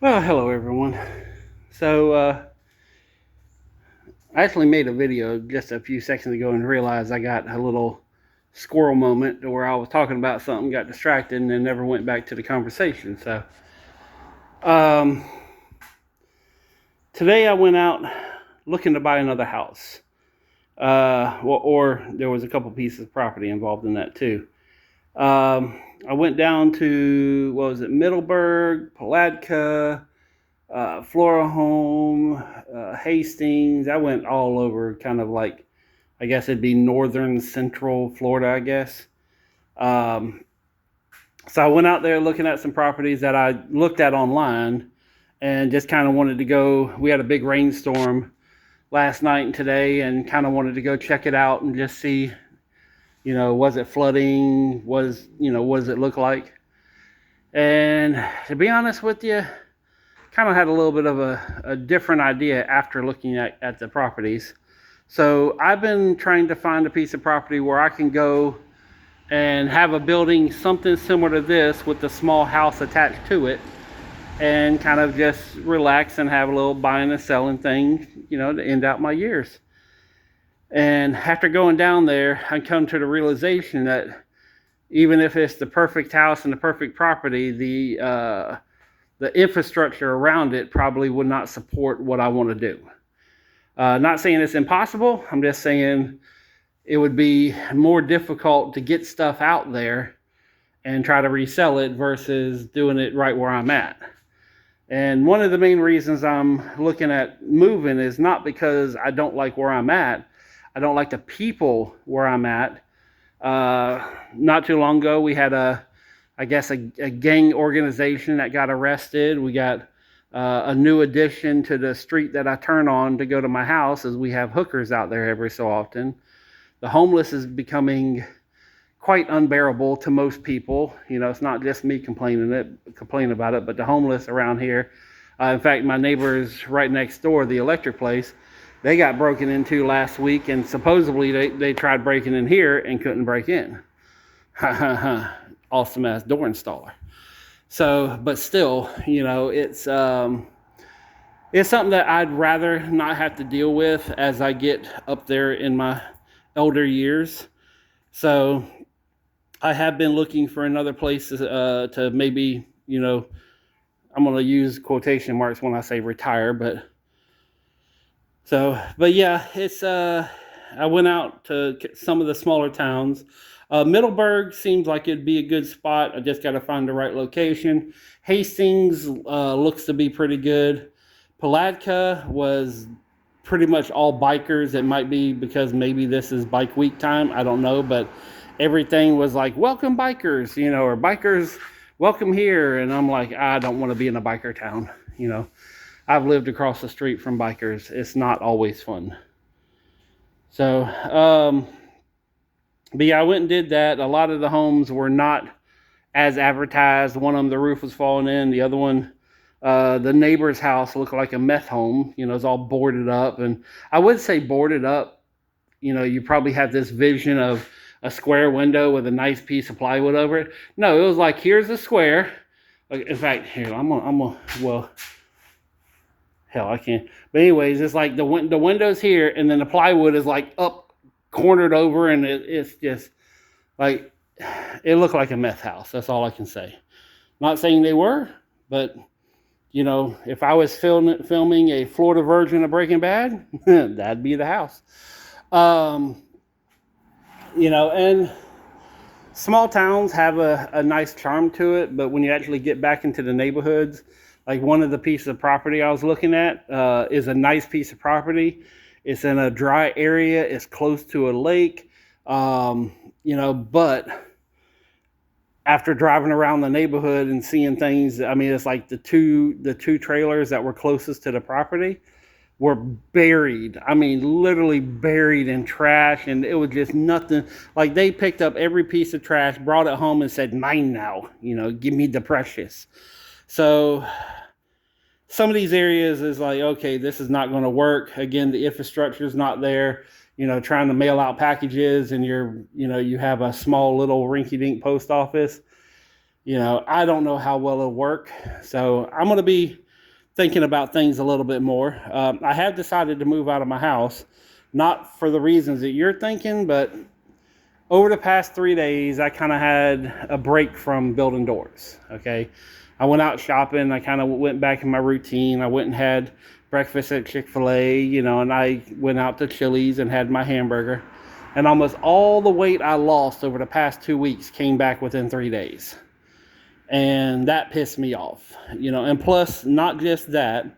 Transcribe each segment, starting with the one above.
Well, hello everyone. So I actually made a video just a few seconds ago and realized I got a little squirrel moment where I was talking about something, got distracted, and then never went back to the conversation. So um, today I went out looking to buy another house. Or there was a couple pieces of property involved in that too. I went down to, what was it, Middleburg, Palatka, Flora Home, Hastings. I went all over, kind of like, I guess it'd be northern central Florida, I guess. Um, so I went out there looking at some properties that I looked at online and just kind of wanted to go. We had a big rainstorm last night and today, and kind of wanted to go check it out and just see, was it flooding? What does it look like? And to be honest with you, kind of had a little bit of a different idea after looking at the properties. So I've been trying to find a piece of property where I can go and have a building something similar to this with a small house attached to it, and kind of just relax and have a little buying and selling thing, to end out my years. And after going down there, I come to the realization that even if it's the perfect house and the perfect property, the infrastructure around it probably would not support what I want to do. Not saying it's impossible. I'm just saying it would be more difficult to get stuff out there and try to resell it versus doing it right where I'm at. And one of the main reasons I'm looking at moving is not because I don't like where I'm at. I don't like the people where I'm at. Not too long ago, we had I guess, a gang organization that got arrested. We got a new addition to the street that I turn on to go to my house, as we have hookers out there every so often. The homeless is becoming quite unbearable to most people. It's not just me complaining about it, but the homeless around here. In fact, my neighbors right next door, the electric place, they got broken into last week, and supposedly they tried breaking in here and couldn't break in. Ha ha ha. Awesome ass door installer. So, but still, it's something that I'd rather not have to deal with as I get up there in my elder years. So I have been looking for another place to maybe, I'm going to use quotation marks when I say retire, but yeah, I went out to some of the smaller towns. Middleburg seems like it'd be a good spot. I just got to find the right location. Hastings looks to be pretty good. Palatka was pretty much all bikers. It might be because maybe this is bike week time. I don't know, but everything was like, welcome bikers, or bikers welcome here. And I'm like, I don't want to be in a biker town. I've lived across the street from bikers. It's not always fun. So, but yeah, I went and did that. A lot of the homes were not as advertised. One of them, the roof was falling in. The other one, the neighbor's house looked like a meth home. It's all boarded up. And I would say boarded up. You probably have this vision of a square window with a nice piece of plywood over it. No, it was like, here's a square. In fact, here, well, hell, I can't. But anyways, it's like the window's here, and then the plywood is like up, cornered over, and it's just like, it looked like a meth house. That's all I can say. Not saying they were, but if I was filming a Florida version of Breaking Bad, that'd be the house. Um, and small towns have a nice charm to it, but when you actually get back into the neighborhoods, like one of the pieces of property I was looking at is a nice piece of property. It's in a dry area. It's close to a lake, but after driving around the neighborhood and seeing things, I mean, it's like the two trailers that were closest to the property were buried. I mean, literally buried in trash, and it was just nothing. Like, they picked up every piece of trash, brought it home, and said, "Mine now. Give me the precious." So some of these areas is like, okay, this is not going to work. Again, the infrastructure is not there. Trying to mail out packages, and you have a small little rinky-dink post office. I don't know how well it'll work. So I'm going to be thinking about things a little bit more. I have decided to move out of my house, not for the reasons that you're thinking, but over the past 3 days, I kind of had a break from building doors. Okay. I went out shopping. I kind of went back in my routine. I went and had breakfast at Chick-fil-A, and I went out to Chili's and had my hamburger. And almost all the weight I lost over the past 2 weeks came back within 3 days. And that pissed me off, and plus not just that,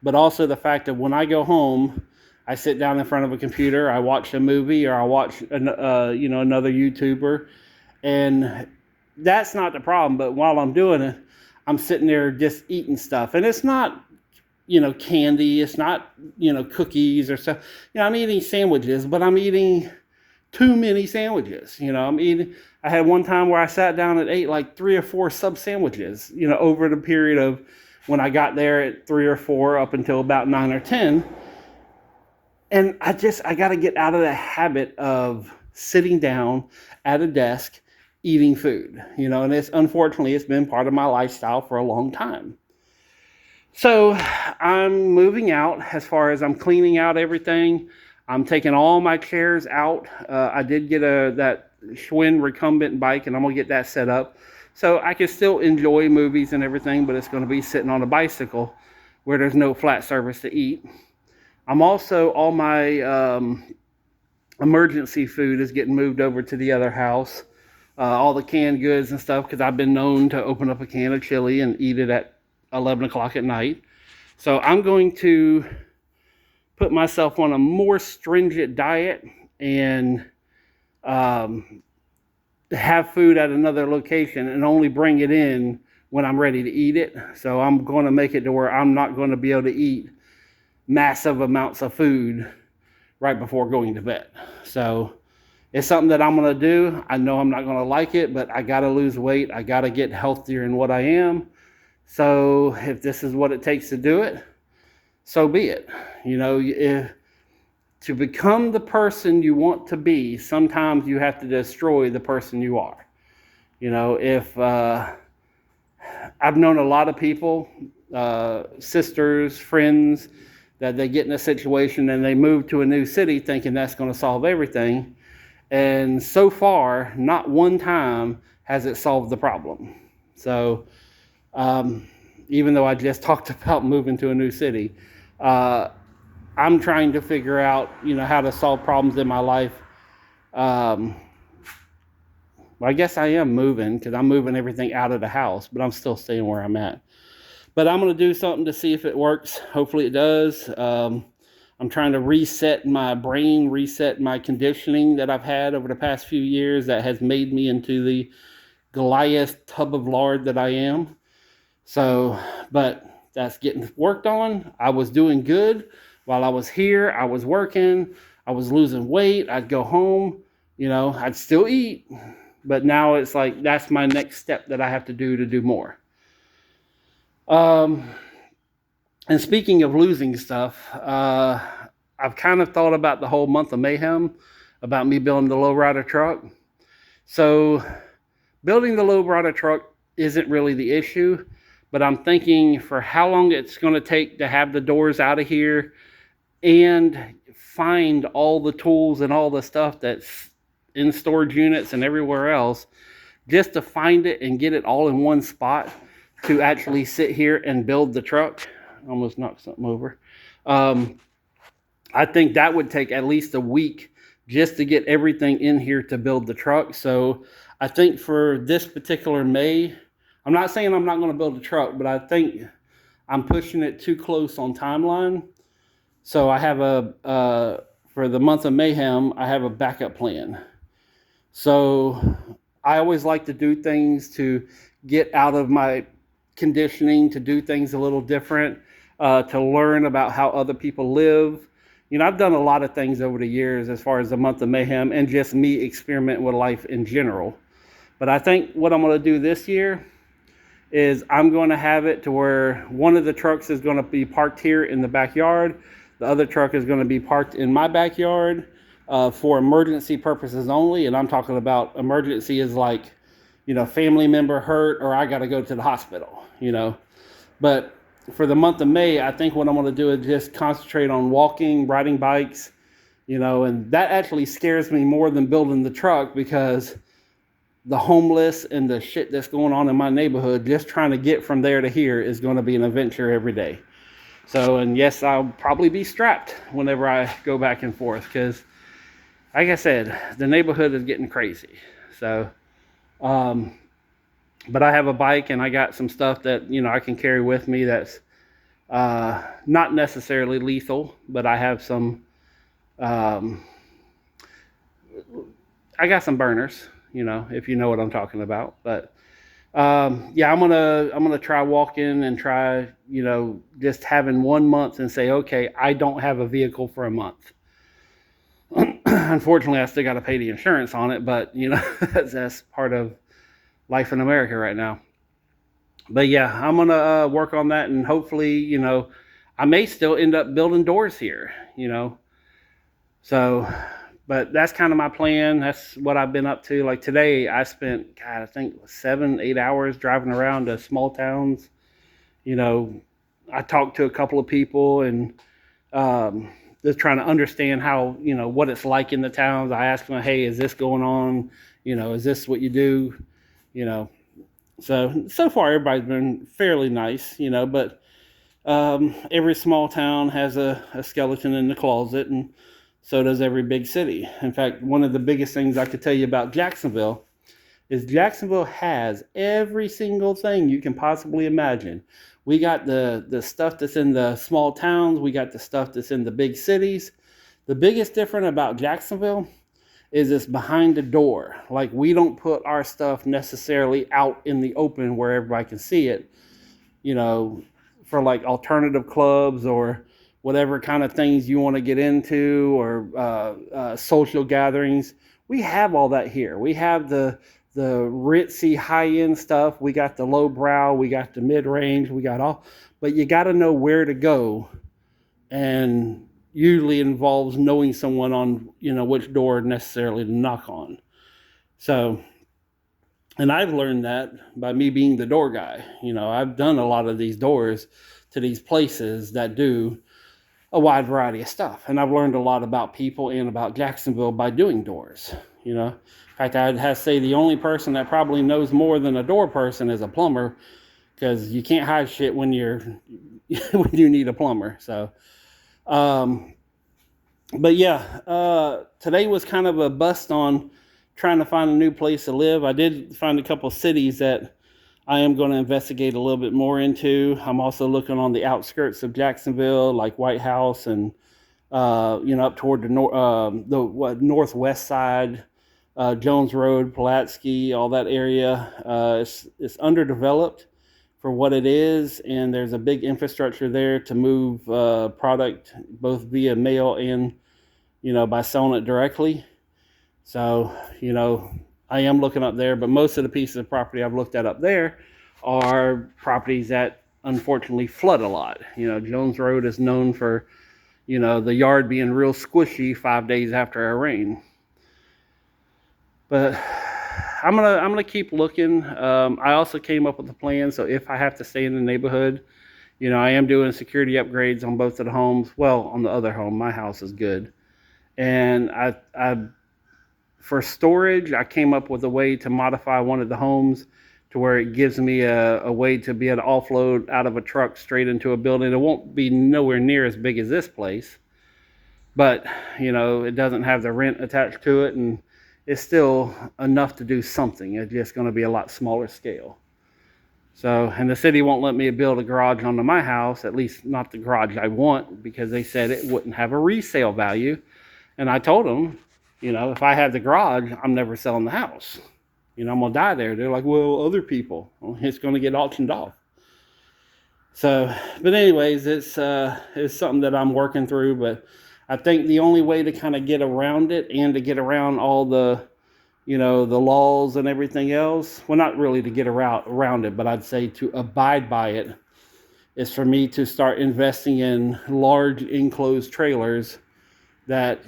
but also the fact that when I go home, I sit down in front of a computer, I watch a movie, or I watch another YouTuber, and that's not the problem. But while I'm doing it, I'm sitting there just eating stuff, and it's not candy, it's not cookies or stuff. I'm eating sandwiches, but I'm eating too many sandwiches. I had one time where I sat down and ate like 3 or 4 sub sandwiches, over the period of when I got there at 3 or 4 up until about 9 or 10. And I got to get out of the habit of sitting down at a desk eating food, and unfortunately, it's been part of my lifestyle for a long time. So I'm moving out as far as I'm cleaning out everything. I'm taking all my chairs out. I did get that Schwinn recumbent bike, and I'm going to get that set up so I can still enjoy movies and everything, but it's going to be sitting on a bicycle where there's no flat surface to eat. I'm also, all my emergency food is getting moved over to the other house. All the canned goods and stuff, because I've been known to open up a can of chili and eat it at 11 o'clock at night. So I'm going to put myself on a more stringent diet and have food at another location and only bring it in when I'm ready to eat it. So I'm going to make it to where I'm not going to be able to eat massive amounts of food right before going to bed. So it's something that I'm going to do. I know I'm not going to like it, but I got to lose weight. I got to get healthier in what I am. So if this is what it takes to do it, so be it. To become the person you want to be, sometimes you have to destroy the person you are. If I've known a lot of people, sisters, friends, that they get in a situation and they move to a new city thinking that's going to solve everything. And so far, not one time has it solved the problem. So even though I just talked about moving to a new city, I'm trying to figure out, how to solve problems in my life. Well, I guess I am moving, because I'm moving everything out of the house, but I'm still staying where I'm at. But I'm going to do something to see if it works. Hopefully it does. I'm trying to reset my brain, reset my conditioning that I've had over the past few years that has made me into the Goliath tub of lard that I am. So, but that's getting worked on. I was doing good. While I was here, I was working. I was losing weight. I'd go home, I'd still eat. But now it's like, that's my next step that I have to do more. And speaking of losing stuff, I've kind of thought about the whole month of mayhem, about me building the lowrider truck. So building the lowrider truck isn't really the issue, but I'm thinking for how long it's going to take to have the doors out of here and find all the tools and all the stuff that's in storage units and everywhere else, just to find it and get it all in one spot to actually sit here and build the truck. Almost knocked something over. I think that would take at least a week just to get everything in here to build the truck. So I think for this particular May, I'm not saying I'm not going to build a truck, but I think I'm pushing it too close on timeline. So I have for the month of mayhem, I have a backup plan. So I always like to do things to get out of my conditioning, to do things a little different, to learn about how other people live. I've done a lot of things over the years as far as the month of mayhem and just me experimenting with life in general. But I think what I'm going to do this year is I'm going to have it to where one of the trucks is going to be parked here in the backyard. The other truck is going to be parked in my backyard for emergency purposes only. And I'm talking about emergency is like, family member hurt or I got to go to the hospital, But for the month of May, I think what I'm going to do is just concentrate on walking, riding bikes, and that actually scares me more than building the truck, because the homeless and the shit that's going on in my neighborhood, just trying to get from there to here is going to be an adventure every day. So, and yes, I'll probably be strapped whenever I go back and forth, because like I said, the neighborhood is getting crazy. So, but I have a bike and I got some stuff that, I can carry with me that's not necessarily lethal, but I have some, I got some burners, if you know what I'm talking about. But yeah, I'm gonna try walking and try, just having 1 month and say, okay, I don't have a vehicle for a month. Unfortunately, I still got to pay the insurance on it, but that's part of life in America right now. But yeah, I'm gonna work on that, and hopefully, I may still end up building doors here. So, but that's kind of my plan. That's what I've been up to. Like today, I spent, God, I think 7-8 hours driving around to small towns. I talked to a couple of people and just trying to understand how, what it's like in the towns. I asked them, hey, is this going on? Is this what you do? So far everybody's been fairly nice, but every small town has a skeleton in the closet, and so does every big city. In fact, one of the biggest things I could tell you about Jacksonville is Jacksonville has every single thing you can possibly imagine. We got the stuff that's in the small towns. We got the stuff that's in the big cities. The biggest difference about Jacksonville is it's behind the door. Like, we don't put our stuff necessarily out in the open where everybody can see it, for like alternative clubs or whatever kind of things you want to get into, or social gatherings. We have all that here. We have the ritzy high-end stuff. We got the lowbrow. We got the mid-range. We got all. But you got to know where to go, and usually involves knowing someone on, which door necessarily to knock on. So, and I've learned that by me being the door guy. I've done a lot of these doors to these places that do a wide variety of stuff. And I've learned a lot about people and about Jacksonville by doing doors. In fact, I'd have to say the only person that probably knows more than a door person is a plumber, because you can't hide shit when when you need a plumber. So, but yeah, today was kind of a bust on trying to find a new place to live. I did find a couple cities that I am going to investigate a little bit more into. I'm also looking on the outskirts of Jacksonville, like White House, and up toward the northwest side, Jones Road, Pulaski, all that area. It's underdeveloped for what it is, and there's a big infrastructure there to move product both via mail and by selling it directly. So I am looking up there, but most of the pieces of property I've looked at up there are properties that unfortunately flood a lot. Jones Road is known for, the yard being real squishy 5 days after a rain. But I'm gonna keep looking. I also came up with a plan, so if I have to stay in the neighborhood, I am doing security upgrades on both of the homes. Well, on the other home, my house is good, and I for storage, I came up with a way to modify one of the homes to where it gives me a way to be able to offload out of a truck straight into a building. It won't be nowhere near as big as this place, but it doesn't have the rent attached to it, and it's still enough to do something. It's just going to be a lot smaller scale. So, and the city won't let me build a garage onto my house, at least not the garage I want, because they said it wouldn't have a resale value. And I told them, if I have the garage, I'm never selling the house. I'm going to die there. They're like, well, other people. Well, it's going to get auctioned off. So, but anyways, it's something that I'm working through. But I think the only way to kind of get around it, and to get around all the, the laws and everything else, well, not really to get around it, but I'd say to abide by it, is for me to start investing in large enclosed trailers that,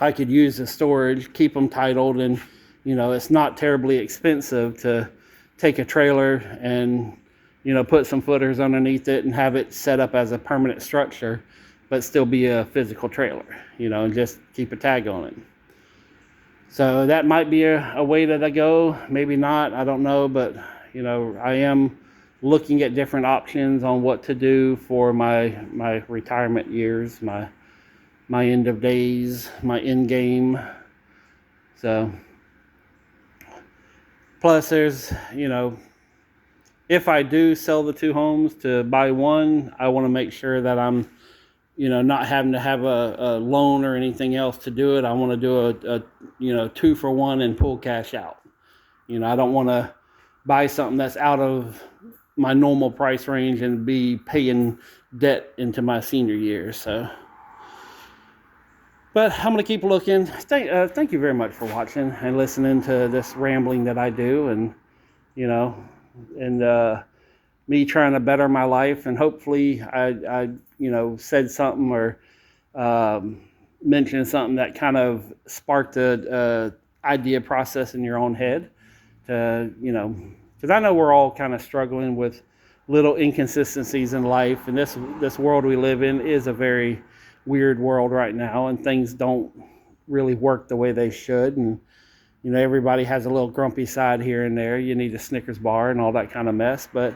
I could use as storage, keep them titled, and, it's not terribly expensive to take a trailer and, put some footers underneath it and have it set up as a permanent structure, but still be a physical trailer, and just keep a tag on it. So that might be a way that I go, maybe not, I don't know, but I am looking at different options on what to do for my retirement years, my end of days, my end game. So plus there's, if I do sell the 2 homes to buy one, I want to make sure that I'm not having to have a loan or anything else to do it. I want to do a 2-for-1 and pull cash out. I don't want to buy something that's out of my normal price range and be paying debt into my senior years. So, but I'm going to keep looking. Thank you very much for watching and listening to this rambling that I do, and me trying to better my life, and hopefully I said something or mentioned something that kind of sparked a idea process in your own head to, because I know we're all kind of struggling with little inconsistencies in life, and this world we live in is a very weird world right now, and things don't really work the way they should, and everybody has a little grumpy side here and there. You need a Snickers bar and all that kind of mess, but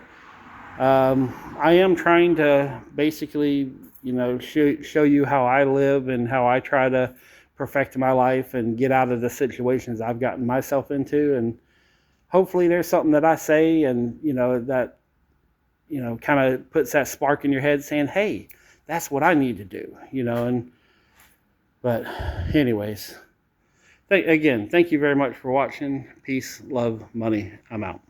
I am trying to basically, show you how I live and how I try to perfect my life and get out of the situations I've gotten myself into. And hopefully there's something that I say and, that, kind of puts that spark in your head saying, hey, that's what I need to do, but anyways, again, thank you very much for watching. Peace, love, money. I'm out.